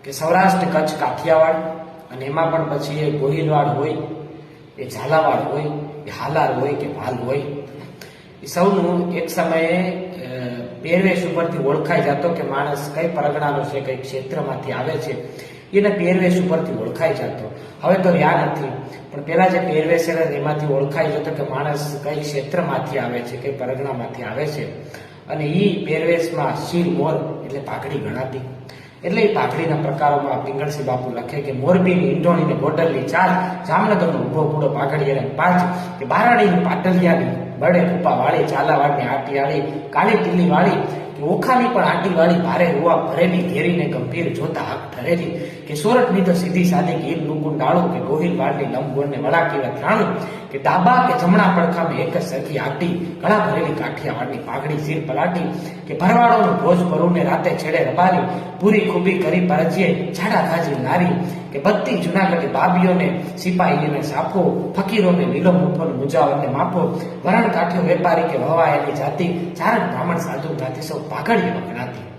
કે સૌરાષ્ટ્ર, કચ્છ, કાઠિયાવાડ અને એમાં પણ પછી એ ગોહિલવાડ હોય, એ ઝાલાવાડ હોય, એ હાલાર હોય કે ભાલ હોય, એ સૌનું એક સમયે પહેરવેશ ઉપરથી ઓળખાઈ જતો કે માણસ કઈ પરગણાનો છે, કઈ ક્ષેત્રમાંથી આવે છે, એને પહેરવેશ ઉપરથી ઓળખાઈ જતો. હવે તો રહ્યા નથી, પણ પેલા જે પહેરવેશ era એમાંથી ઓળખાઈ જતો કે માણસ કઈ ક્ષેત્રમાંથી આવે છે, કઈ પરગણામાંથી આવે છે. અને એ પહેરવેશમાં શીર મોર એટલે પાઘડી ગણાતી. એટલે એ પાઘડીના પ્રકારોમાં પિંગળસિંહ બાપુ લખે કે મોરબીની ઈંટોણીને ગોડલની 4, જામનગરનો ઉભો પૂડો પાઘડી અને 5, કે બારાણીની પાટલિયાની બળે કૂપા વાળી, ઝાલાવાડની આટીવાળી, કાળી ટીલી વાળી, કે ઓખાની પણ આટીવાળી, ભારે રૂવા ભરેલી, ઘેરીને ગંભીર જોતા હાક ઠરેલી, કે સોરઠની તો સીધી સાદી ગીર નુકું ડાળું, કે ગોહિલવાડની લંબગોળને વળાકી અથડાણું, કે ડાબા કે જમણા પડખામાં એક જ સરખી આટી, ગળા ભરેલી કાઠિયાવાડની પાઘડી શીર પલાટી, કે ભરવાડોનું ભોજ ભરૂને રાતે છેડે રબારી, પૂરી ખૂબી કરી પરજીએ ઝાડા ખાજી નારી, કે બત્તી જુનાગઢી બાબીઓને સિપાહીઓને સાફો, ફકીરોને લીલો મુઠોને મુજાવરને માફો, વરણ કાઠ્યો વેપારી કે વવાયેલી જાતિ, ચારણ બ્રાહ્મણ સાધુ જ્ઞાતિ સૌ પાઘડીઓ ગણાતી.